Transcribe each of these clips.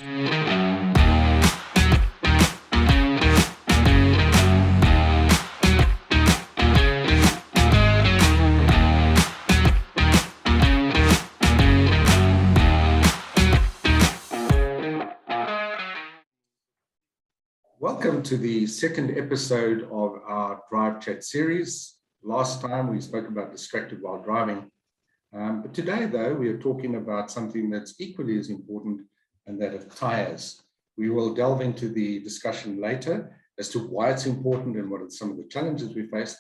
Welcome to the second episode of our Drive Chat series. Last time we spoke about distracted while driving, but today though we are talking about something that's equally as important, and that of tires. We will delve into the discussion later as to why it's important and what are some of the challenges we face,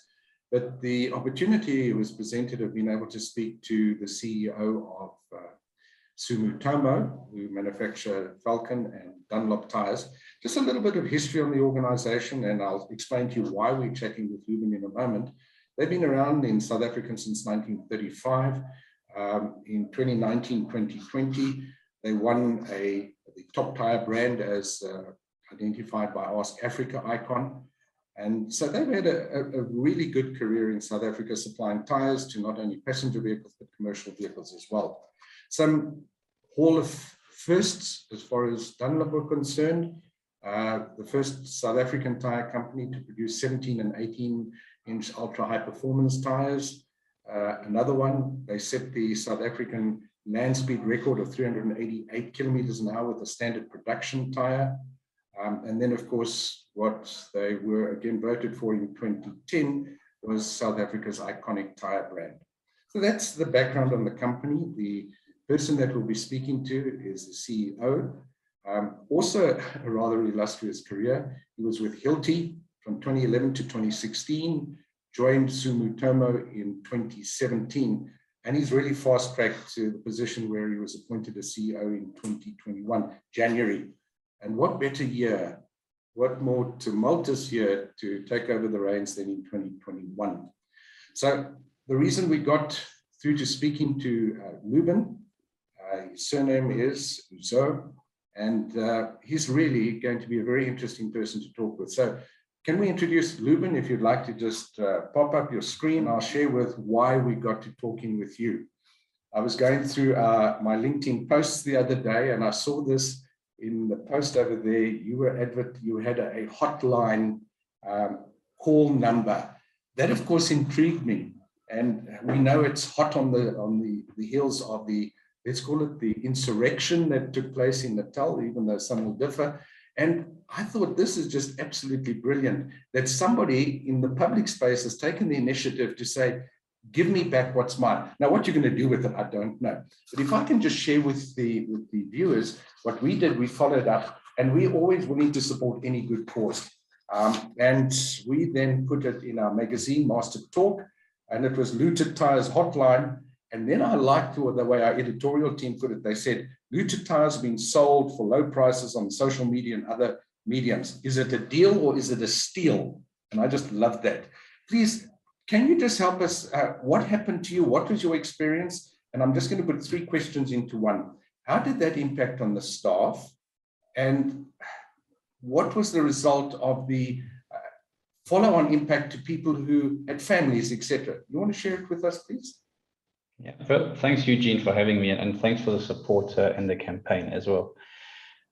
but the opportunity was presented of being able to speak to the CEO of Sumitomo, who manufacture Falcon and Dunlop tires. Just a little bit of history on the organization, and I'll explain to you why we're chatting with Lubin in a moment. They've been around in South Africa since 1935. In 2019, 2020, they won the top tire brand as identified by Ask Africa Icon. And so they've had a really good career in South Africa, supplying tires to not only passenger vehicles, but commercial vehicles as well. Some hall of firsts as far as Dunlop are concerned. The first South African tire company to produce 17 and 18-inch ultra high performance tires. Another one, they set the South African land speed record of 388 kilometers an hour with a standard production tire. And then of course, what they were again voted for in 2010 was South Africa's iconic tire brand. So that's the background on the company. The person that we'll be speaking to is the CEO. Also a rather illustrious career. He was with Hilti from 2011 to 2016, joined Sumitomo in 2017, and he's really fast-tracked to the position where he was appointed as CEO in 2021, January. And what better year, what more tumultuous year to take over the reins than in 2021. So the reason we got through to speaking to Lubin, his surname is Ozuoux, and he's really going to be a very interesting person to talk with. So can we introduce Lubin? If you'd like to just pop up your screen, I'll share with why we got to talking with you. I was going through my LinkedIn posts the other day, and I saw this in the post over there. You had a hotline call number. That of course intrigued me, and we know it's hot on the heels of the, let's call it the insurrection that took place in Natal, even though some will differ. And I thought this is just absolutely brilliant that somebody in the public space has taken the initiative to say, give me back what's mine. Now, what you're going to do with it, I don't know. But if I can just share with the viewers what we did, we followed up, and we always willing to support any good cause. And we then put it in our magazine, Master Talk, and it was Looted Tires Hotline. And then I liked the way our editorial team put it. They said, looted tires being sold for low prices on social media and other mediums. Is it a deal or is it a steal? And I just loved that. Please, can you just help us? What happened to you? What was your experience? And I'm just going to put 3 questions into one. How did that impact on the staff? And what was the result of the follow-on impact to people who had families, etc.? You want to share it with us, please? Yeah, well, thanks, Eugene, for having me, and thanks for the support in the campaign as well.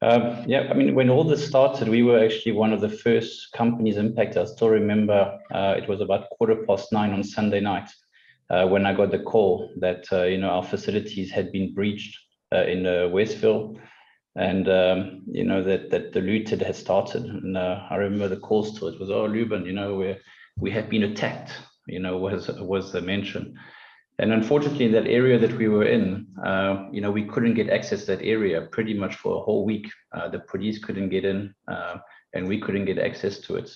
Yeah, I mean, when all this started, we were actually one of the first companies impacted. I still remember it was about 9:15 on Sunday night when I got the call that our facilities had been breached in Westville, and that the looted had started. And I remember the calls to it was, oh, Lubin, we have been attacked. Was the mention. And unfortunately, in that area that we were in, we couldn't get access to that area pretty much for a whole week. The police couldn't get in, and we couldn't get access to it.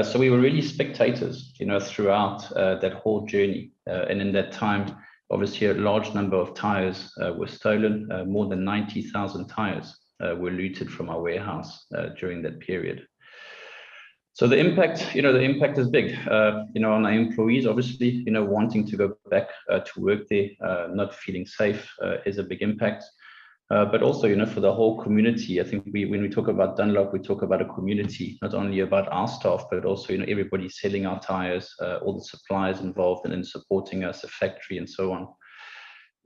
So we were really spectators, throughout that whole journey. And in that time, obviously, a large number of tires were stolen. More than 90,000 tires were looted from our warehouse during that period. So the impact, the impact is big, on our employees, obviously, wanting to go back to work there, not feeling safe is a big impact. But also, for the whole community, I think when we talk about Dunlop, we talk about a community, not only about our staff, but also, everybody selling our tires, all the suppliers involved and in supporting us, the factory and so on.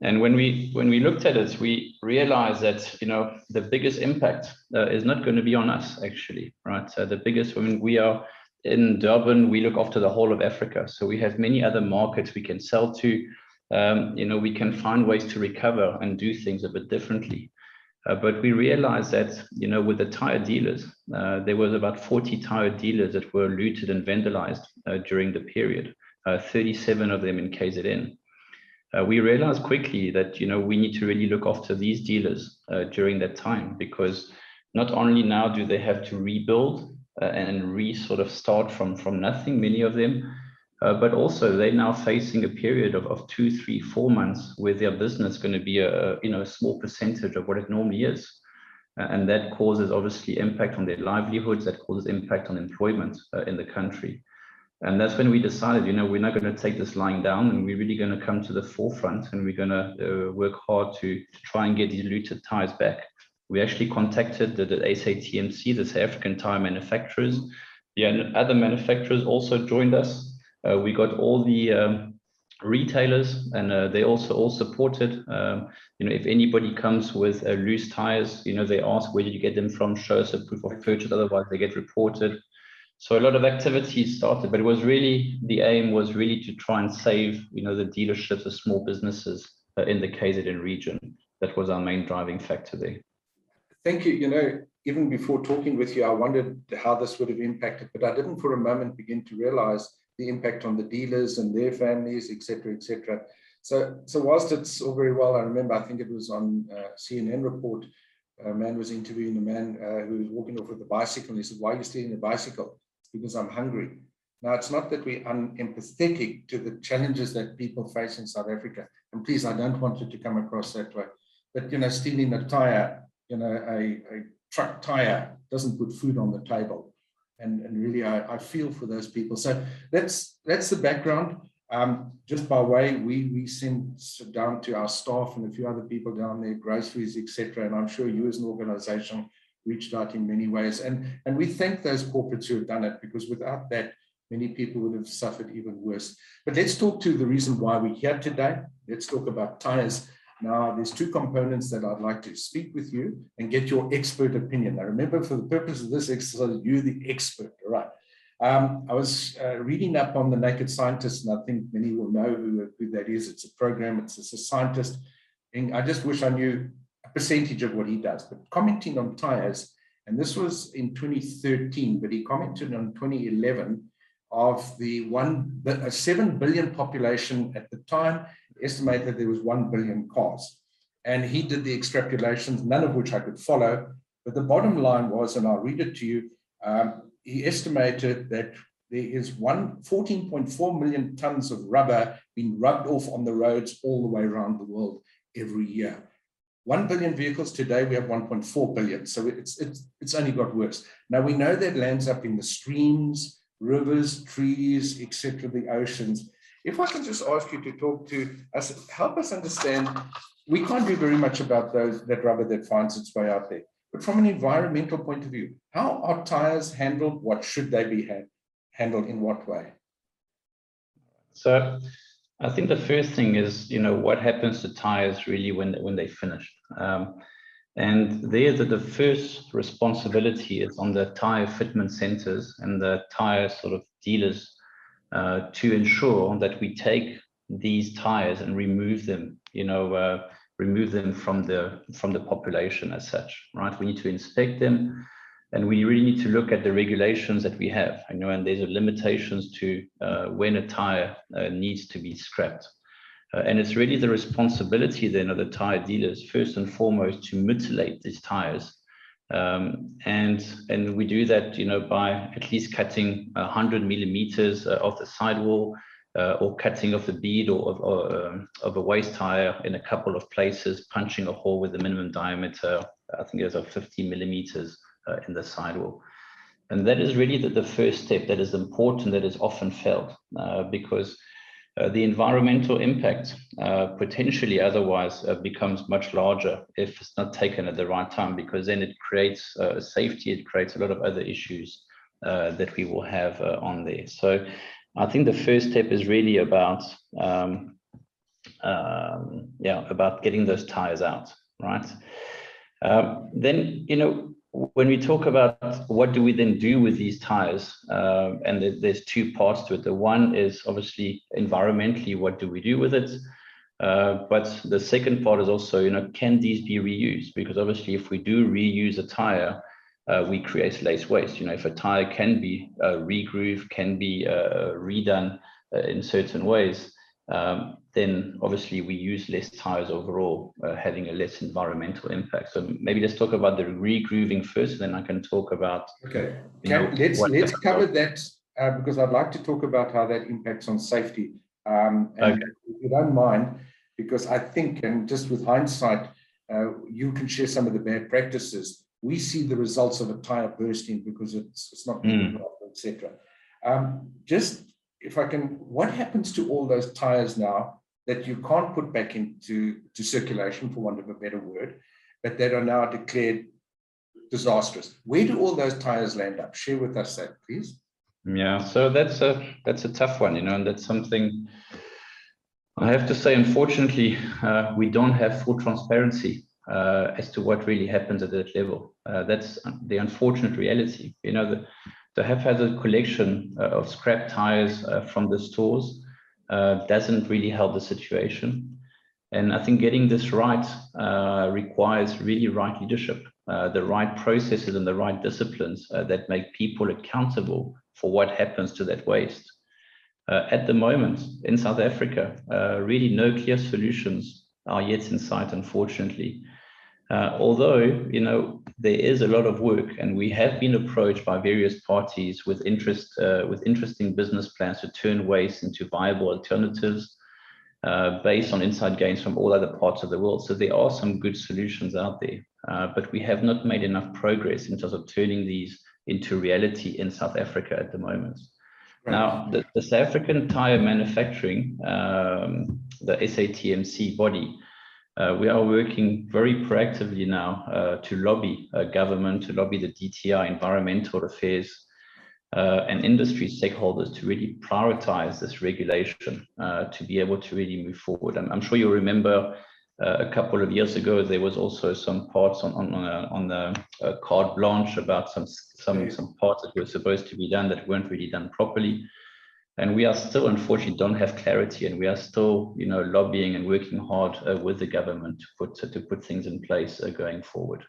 And when we looked at it, we realized that, you know, the biggest impact is not going to be on us, actually, right? The biggest, I mean, we are in Durban, we look after the whole of Africa. So we have many other markets we can sell to. You know, we can find ways to recover and do things a bit differently. But we realized that, you know, with the tire dealers, there was about 40 tire dealers that were looted and vandalized during the period, 37 of them in KZN. We realized quickly that, you know, we need to really look after these dealers during that time, because not only now do they have to rebuild and sort of start from nothing, many of them, but also they're now facing a period of 2, 3, 4 months where their business is going to be a small percentage of what it normally is. And that causes obviously impact on their livelihoods, that causes impact on employment in the country. And that's when we decided, you know, we're not going to take this lying down, and we're really going to come to the forefront, and we're going to work hard to try and get these looted tires back. We actually contacted the SATMC, the South African tire manufacturers. The other manufacturers also joined us. We got all the retailers, and they also all supported. You know, if anybody comes with loose tires, you know, they ask, where did you get them from? Show us a proof of purchase, otherwise they get reported. So a lot of activities started, but it was really, the aim was really to try and save, you know, the dealerships, the small businesses in the KZN region. That was our main driving factor there. Thank you. You know, even before talking with you, I wondered how this would have impacted, but I didn't for a moment begin to realize the impact on the dealers and their families, et cetera, et cetera. So whilst it's all very well, I remember, I think it was on CNN report, a man was interviewing a man who was walking off with a bicycle, and he said, "Why are you stealing a bicycle?" It's because I'm hungry. Now, it's not that we're unempathetic to the challenges that people face in South Africa. And please, I don't want it to come across that way. But, you know, stealing a tire, you know, a truck tire doesn't put food on the table. And really, I feel for those people. So that's the background. Just by way, we send down to our staff and a few other people down there, groceries, etc. And I'm sure you as an organization reached out in many ways. And we thank those corporates who have done it, because without that, many people would have suffered even worse. But let's talk to the reason why we're here today. Let's talk about tires. Now, there's two components that I'd like to speak with you and get your expert opinion. Now, remember, for the purpose of this exercise, you're the expert, all right? I was reading up on the Naked Scientist, and I think many will know who that is. It's a program, it's a scientist. And I just wish I knew a percentage of what he does. But commenting on tires, and this was in 2013, but he commented on 2011 of the 7 billion population at the time, estimated there was 1 billion cars. And he did the extrapolations, none of which I could follow. But the bottom line was, and I'll read it to you, he estimated that there is 14.4 million tons of rubber being rubbed off on the roads all the way around the world every year. 1 billion vehicles today, we have 1.4 billion. So it's only got worse. Now, we know that lands up in the streams, rivers, trees, etc., the oceans. If I can just ask you to talk to us, help us understand, we can't do very much about that rubber that finds its way out there. But from an environmental point of view, how are tires handled? What should they be handled in what way? So I think the first thing is, you know, what happens to tires really when they finish. And there, the first responsibility is on the tire fitment centers and the tire sort of dealers to ensure that we take these tires and remove them, you know, remove them from the population as such, right? We need to inspect them, and we really need to look at the regulations that we have, you know, and there's limitations to when a tire needs to be scrapped. And it's really the responsibility then of the tire dealers, first and foremost, to mutilate these tires. And we do that, you know, by at least cutting 100 millimeters of the sidewall, or cutting off the bead or of a waste tire in a couple of places, punching a hole with the minimum diameter, I think there's 50 millimeters in the sidewall. And that is really the first step that is important, that is often failed, because the environmental impact potentially otherwise becomes much larger if it's not taken at the right time, because then it creates safety, it creates a lot of other issues that we will have on there. So I think the first step is really about about getting those tires out, right? Then, when we talk about what do we then do with these tires, and there's two parts to it. The one is obviously environmentally, what do we do with it? But the second part is also, can these be reused? Because obviously, if we do reuse a tire, we create less waste. If a tire can be regrooved, can be redone in certain ways, then obviously we use less tires overall, having a less environmental impact. So maybe let's talk about the regrooving first, then I can talk about. Okay, let's cover that because I'd like to talk about how that impacts on safety. And okay, if you don't mind, because I think, and just with hindsight, you can share some of the bad practices. We see the results of a tire bursting because it's not being etc. Just if I can, what happens to all those tires now that you can't put back into circulation, for want of a better word, but that are now declared disastrous? Where do all those tires land up? Share with us that, please. Yeah, so that's a tough one, and that's something I have to say, unfortunately, we don't have full transparency as to what really happens at that level. That's the unfortunate reality. The haphazard collection of scrap tires from the stores doesn't really help the situation. And I think getting this right requires really right leadership, the right processes and the right disciplines that make people accountable for what happens to that waste. At the moment in South Africa, really no clear solutions are yet in sight, unfortunately. Although, there is a lot of work, and we have been approached by various parties with interesting business plans to turn waste into viable alternatives based on inside gains from all other parts of the world. So there are some good solutions out there, but we have not made enough progress in terms of turning these into reality in South Africa at the moment. Right. Now, the South African tire manufacturing, the SATMC body, we are working very proactively now to lobby government, to lobby the DTI, environmental affairs, and industry stakeholders to really prioritize this regulation to be able to really move forward. I'm sure you remember a couple of years ago, there was also some parts on the carte blanche about some parts that were supposed to be done that weren't really done properly. And we are still, unfortunately, don't have clarity, and we are still, lobbying and working hard with the government to put things in place going forward.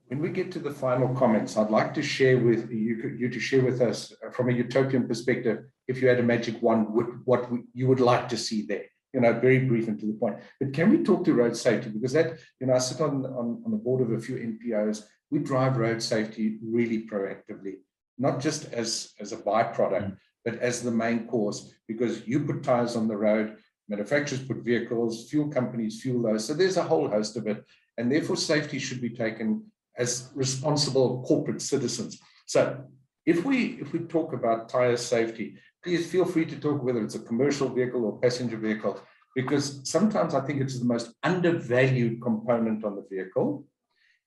When we get to the final comments, I'd like to share with you to share with us from a utopian perspective, if you had a magic wand, what you would like to see there. Very brief and to the point. But can we talk to road safety? Because that, I sit on the board of a few NPOs. We drive road safety really proactively, not just as a byproduct, but as the main cause, because you put tires on the road, manufacturers put vehicles, fuel companies fuel those. So there's a whole host of it. And therefore, safety should be taken as responsible corporate citizens. So if we talk about tire safety, please feel free to talk whether it's a commercial vehicle or passenger vehicle, because sometimes I think it's the most undervalued component on the vehicle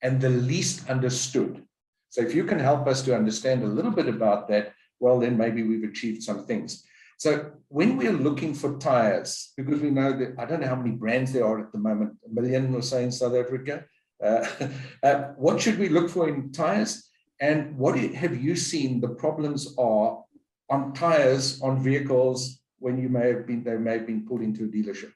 and the least understood. So if you can help us to understand a little bit about that, well, then maybe we've achieved some things. So when we're looking for tires, because we know that, I don't know how many brands there are at the moment, 1 million or so in South Africa. What should we look for in tires? And what have you seen the problems are on tires on vehicles when they may have been pulled into a dealership?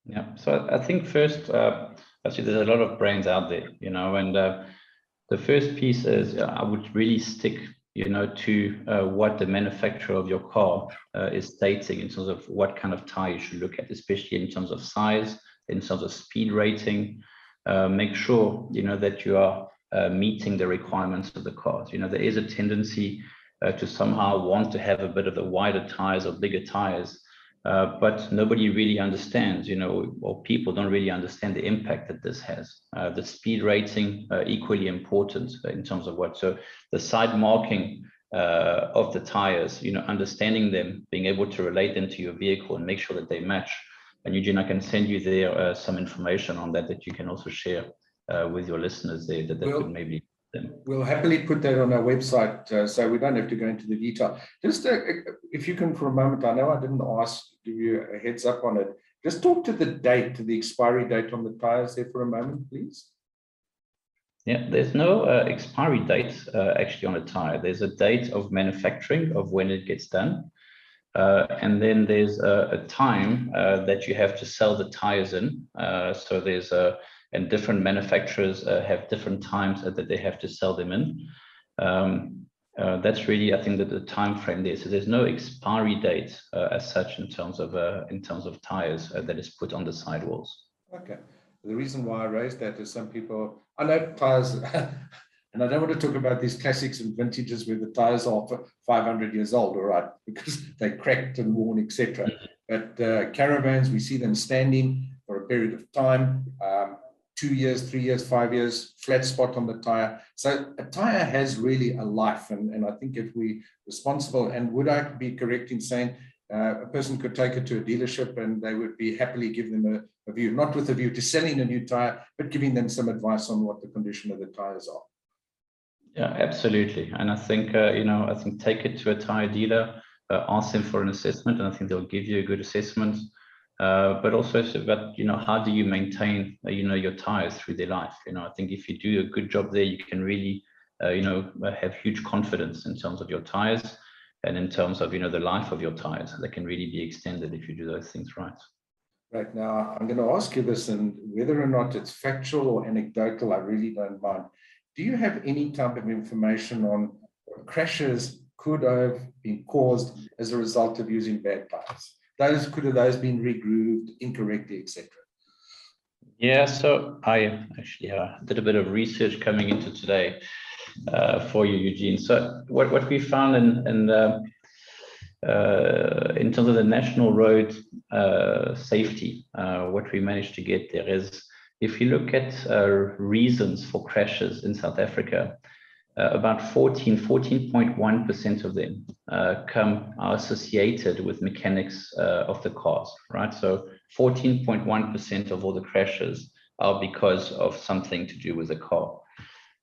Yeah, so I think first, actually, there's a lot of brands out there, and the first piece is I would really stick, to what the manufacturer of your car is stating in terms of what kind of tire you should look at, especially in terms of size, in terms of speed rating. Make sure, that you are meeting the requirements of the cars. There is a tendency to somehow want to have a bit of the wider tires or bigger tires, but nobody really understands, or people don't really understand the impact that this has. The speed rating, equally important in terms of what, so the side marking of the tires, understanding them, being able to relate them to your vehicle and make sure that they match. And Eugene, I can send you there some information on that you can also share with your listeners there that could maybe. them. We'll happily put that on our website, so we don't have to go into the detail. Just if you can, for a moment, I know I didn't give you a heads up on it. Just talk to the date, the expiry date on the tires there for a moment, please. Yeah, there's no expiry date actually on a tire. There's a date of manufacturing of when it gets done. And then there's a time that you have to sell the tires in. So there's and different manufacturers have different times that they have to sell them in. That's really, I think, that the time frame there. So there's no expiry date as such in terms of tires that is put on the sidewalls. Okay. The reason why I raised that is some people, I know tires, and I don't want to talk about these classics and vintages where the tires are 500 years old, all right, because they cracked and worn, etc. But caravans, we see them standing for a period of time, 2 years, 3 years, 5 years, flat spot on the tire. So a tire has really a life, and I think if we responsible, and would I be correct in saying a person could take it to a dealership and they would be happily give them a view, not with a view to selling a new tire, but giving them some advice on what the condition of the tires are. Yeah, absolutely. And I think, I think take it to a tire dealer, ask them for an assessment, and I think they'll give you a good assessment. But also it's about, how do you maintain, your tires through their life? I think if you do a good job there, you can really, have huge confidence in terms of your tires and in terms of, the life of your tires that can really be extended if you do those things right. Right. Now, I'm going to ask you this, and whether or not it's factual or anecdotal, I really don't mind. Do you have any type of information on what crashes could have been caused as a result of using bad tires? Could have those been regrooved incorrectly, etc.? Yeah, so I actually did a bit of research coming into today for you, Eugene. So what we found in terms of the national road safety, what we managed to get there is, if you look at reasons for crashes in South Africa, about 14.1% of them are associated with mechanics of the cars, right? So 14.1% of all the crashes are because of something to do with the car.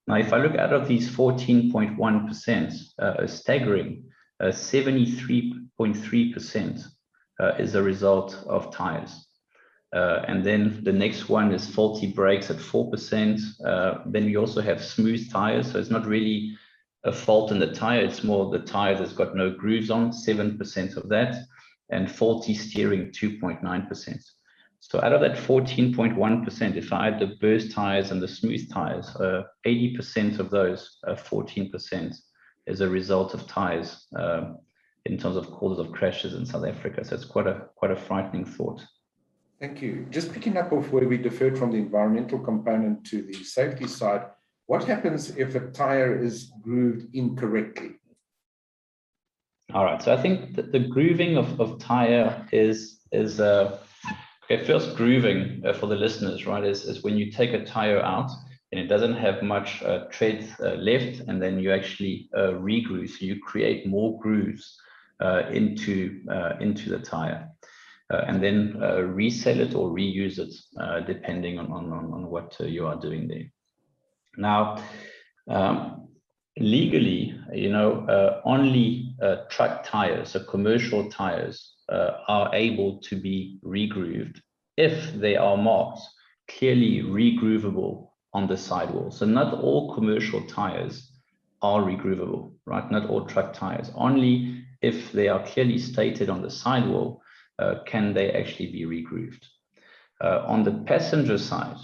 Now, if I look out of these 14.1%, a staggering 73.3% is a result of tires. And then the next one is faulty brakes at 4%. Then we also have smooth tires. So it's not really a fault in the tire. It's more the tire that's got no grooves on, 7% of that, and faulty steering, 2.9%. So out of that 14.1%, if I add the burst tires and the smooth tires, 80% of those, 14%, is a result of tires in terms of causes of crashes in South Africa. So it's quite a frightening thought. Thank you. Just picking up off where we deferred from the environmental component to the safety side, what happens if a tire is grooved incorrectly? All right. So I think that the grooving of tire is okay. First, grooving for the listeners, right, is when you take a tire out and it doesn't have much tread left, and then you actually regroove. So you create more grooves into the tire. And then resell it or reuse it, depending on what you are doing there. Now, legally, only truck tires, so commercial tires, are able to be regrooved if they are marked clearly regroovable on the sidewall. So not all commercial tires are regroovable, right? Not all truck tires. Only if they are clearly stated on the sidewall can they actually be regrooved. On the passenger side,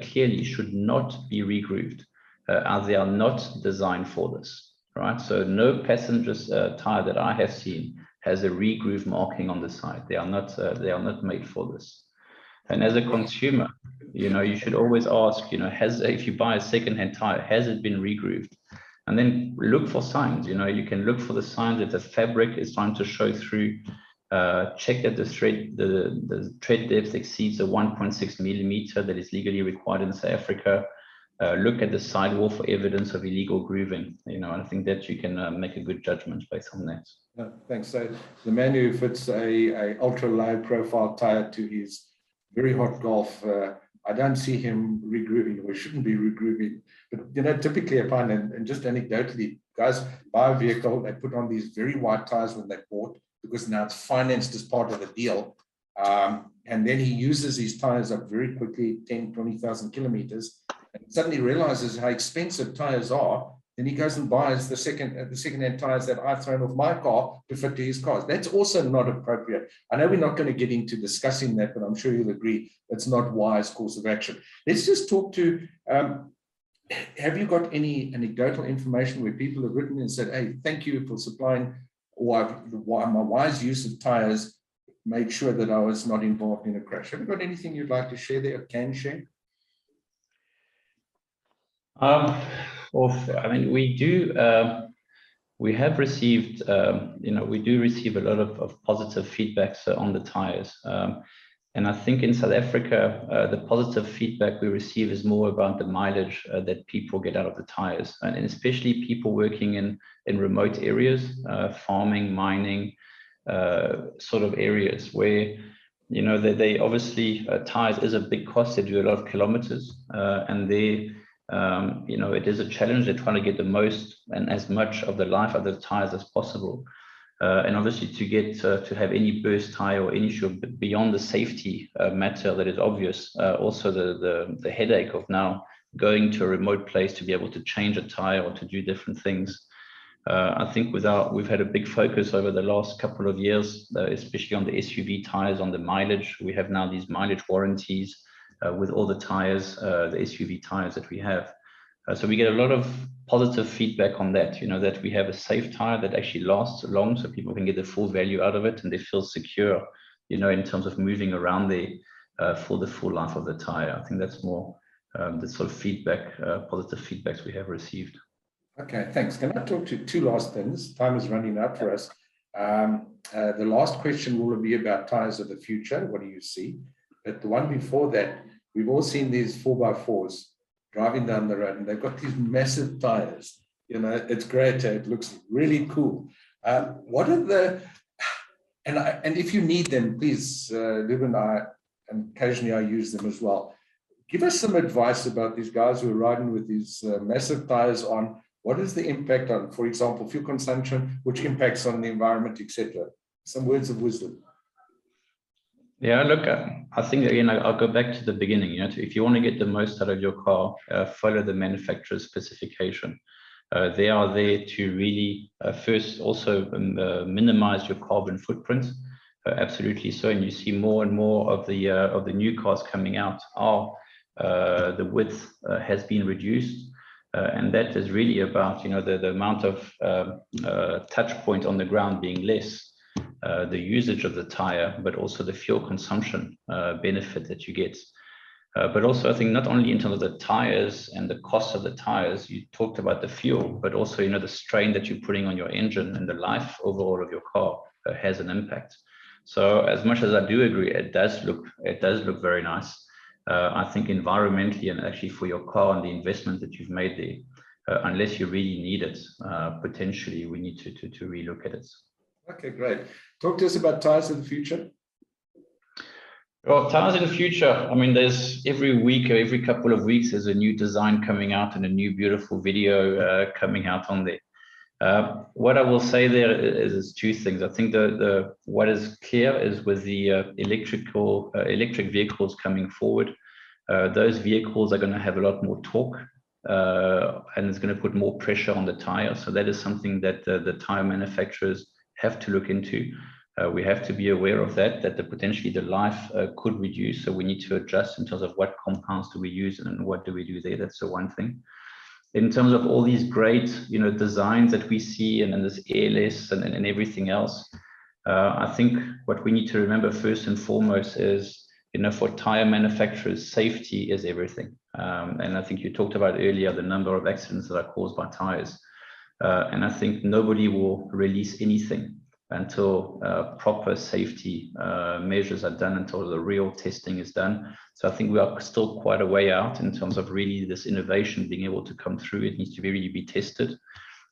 clearly should not be regrooved, as they are not designed for this, right? So no passenger tire that I have seen has a regroove marking on the side. They are not made for this. And as a consumer, you should always ask, if you buy a second-hand tire, has it been regrooved? And then look for signs. You can look for the signs that the fabric is trying to show through. Check that the tread depth exceeds a 1.6 millimeter that is legally required in South Africa. Look at the sidewall for evidence of illegal grooving. I think that you can make a good judgment based on that. Thanks. So the man who fits a ultra low profile tire to his very hot Golf I don't see him regrooving, or shouldn't be regrooving. But typically I find, and just anecdotally, guys buy a vehicle, they put on these very wide tires when they bought, because now it's financed as part of the deal. And then he uses his tires up very quickly, 10, 20,000 kilometers, and suddenly realizes how expensive tires are. Then he goes and buys the second-hand tires that I've thrown off my car to fit to his cars. That's also not appropriate. I know we're not going to get into discussing that, but I'm sure you'll agree that's not wise course of action. Let's just talk to, have you got any anecdotal information where people have written and said, hey, thank you for supplying, or my wise use of tires made sure that I was not involved in a crash? Have you got anything you'd like to share there, or can share? I mean, we do. We have received, we do receive a lot of positive feedbacks on the tires. And I think in South Africa, the positive feedback we receive is more about the mileage that people get out of the tires, and especially people working in remote areas, farming, mining, sort of areas where, they obviously, tires is a big cost. They do a lot of kilometers, and they, it is a challenge. They're trying to get the most and as much of the life of the tires as possible. And obviously to get to have any burst tire or any issue beyond the safety matter that is obvious, also the headache of now going to a remote place to be able to change a tire or to do different things. I think we've had a big focus over the last couple of years, especially on the SUV tires, on the mileage. We have now these mileage warranties with all the tires, the SUV tires that we have. So we get a lot of positive feedback on that, that we have a safe tire that actually lasts long, so people can get the full value out of it and they feel secure, in terms of moving around there for the full life of the tire. I think that's more the sort of feedback, positive feedbacks we have received. Okay, thanks. Can I talk to two last things? Time is running out for us. The last question will be about tires of the future. What do you see? But the one before that, we've all seen these 4x4s driving down the road, and they've got these massive tires. It's great. It looks really cool. What are the, and if you need them, please, Lubin, and occasionally I use them as well. Give us some advice about these guys who are riding with these massive tires on. What is the impact on, for example, fuel consumption, which impacts on the environment, etc.? Some words of wisdom. Yeah, look, I think, again, I'll go back to the beginning. If you want to get the most out of your car, follow the manufacturer's specification. They are there to really first also minimize your carbon footprint. Absolutely so. And you see more and more of the new cars coming out the width has been reduced. And that is really about, the amount of touch point on the ground being less. The usage of the tire, but also the fuel consumption benefit that you get. But also, I think not only in terms of the tires and the cost of the tires, you talked about the fuel, but also, the strain that you're putting on your engine and the life overall of your car has an impact. So as much as I do agree, it does look very nice. I think environmentally and actually for your car and the investment that you've made there, unless you really need it, potentially we need to relook at it. Okay, great. Talk to us about tires of the future. Well, tires in the future, I mean, there's every week or every couple of weeks, there's a new design coming out and a new beautiful video coming out on there. What I will say there is two things. I think what is clear is with the electric vehicles coming forward, those vehicles are going to have a lot more torque and it's going to put more pressure on the tire. So that is something that the tire manufacturers have to look into. We have to be aware of that potentially the life could reduce. So we need to adjust in terms of what compounds do we use and what do we do there. That's the one thing. In terms of all these great, designs that we see and this airless and everything else, I think what we need to remember first and foremost is, for tire manufacturers, safety is everything. And I think you talked about earlier the number of accidents that are caused by tires. And I think nobody will release anything until proper safety measures are done, until the real testing is done. So I think we are still quite a way out in terms of really this innovation being able to come through. It needs to really be tested.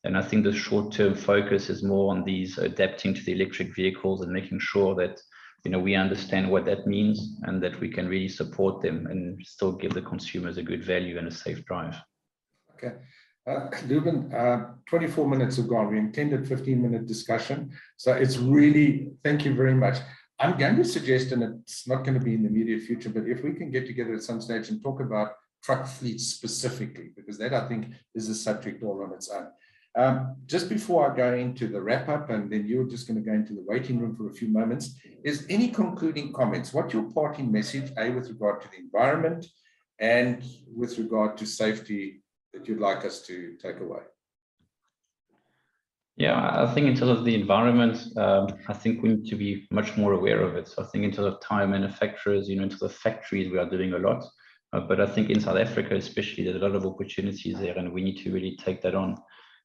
And I think the short-term focus is more on these adapting to the electric vehicles and making sure that we understand what that means and that we can really support them and still give the consumers a good value and a safe drive. Okay. Lubin, 24 minutes have gone. We intended 15-minute discussion. So it's really, thank you very much. I'm going to suggest, and it's not going to be in the immediate future, but if we can get together at some stage and talk about truck fleets specifically, because that I think is a subject all on its own. Just before I go into the wrap up, and then you're just going to go into the waiting room for a few moments, is any concluding comments? What's your parting message, A, with regard to the environment and with regard to safety that you'd like us to take away? Yeah, I think in terms of the environment, I think we need to be much more aware of it. So I think in terms of tire manufacturers, into the factories, we are doing a lot. But I think in South Africa, especially, there's a lot of opportunities there, and we need to really take that on.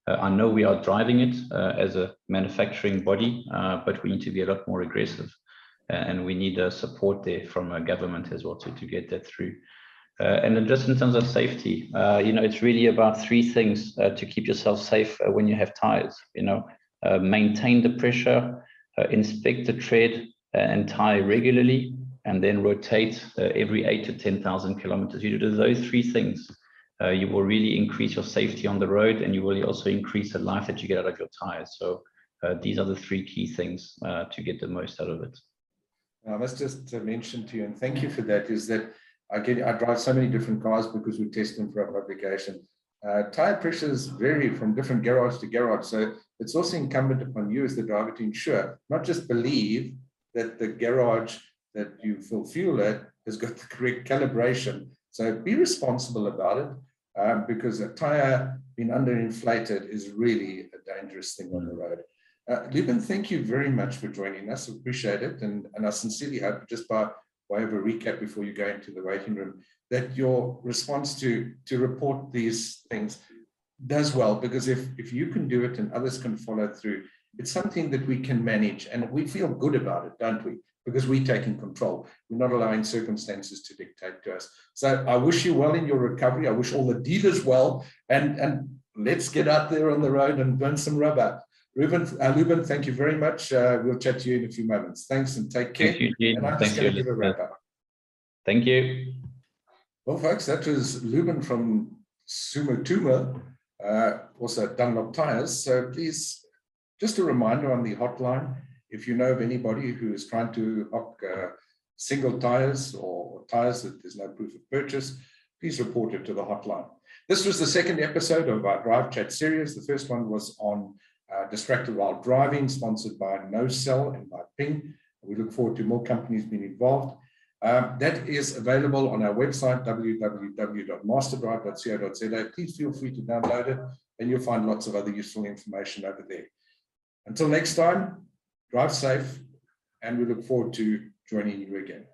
I know we are driving it as a manufacturing body, but we need to be a lot more aggressive. And we need support there from a government as well to get that through. And then just in terms of safety, it's really about three things to keep yourself safe when you have tires. Maintain the pressure, inspect the tread and tire regularly, and then rotate every 8 to 10,000 kilometers. You do those three things, you will really increase your safety on the road, and you will also increase the life that you get out of your tires. So these are the three key things to get the most out of it. I must just mention to you, and thank you for that, is that I drive so many different cars because we test them for our publication. Tire pressures vary from different garage to garage. So it's also incumbent upon you as the driver to ensure, not just believe that the garage that you fill fuel at has got the correct calibration. So be responsible about it, because a tire being underinflated is really a dangerous thing on the road. Lubin, thank you very much for joining us. Appreciate it. And I sincerely hope, just by way of a recap before you go into the waiting room, that your response to report these things does well, because if you can do it and others can follow through, it's something that we can manage, and we feel good about it, don't we? Because we're taking control. We're not allowing circumstances to dictate to us. So I wish you well in your recovery. I wish all the dealers well, and let's get out there on the road and burn some rubber. Lubin, thank you very much. We'll chat to you in a few moments. Thanks and take care. Thank you, Eugene. And I'm just going to give a wrap up. Thank you. Well, folks, that was Lubin from Sumitomo, also Dunlop Tires. So please, just a reminder on the hotline, if you know of anybody who is trying to hock single tires or tires that there's no proof of purchase, please report it to the hotline. This was the second episode of our Drive Chat series. The first one was on distracted while driving, sponsored by No Cell and by Ping. We look forward to more companies being involved. That is available on our website, www.masterdrive.co.za. Please feel free to download it, and you'll find lots of other useful information over there. Until next time, drive safe, and we look forward to joining you again.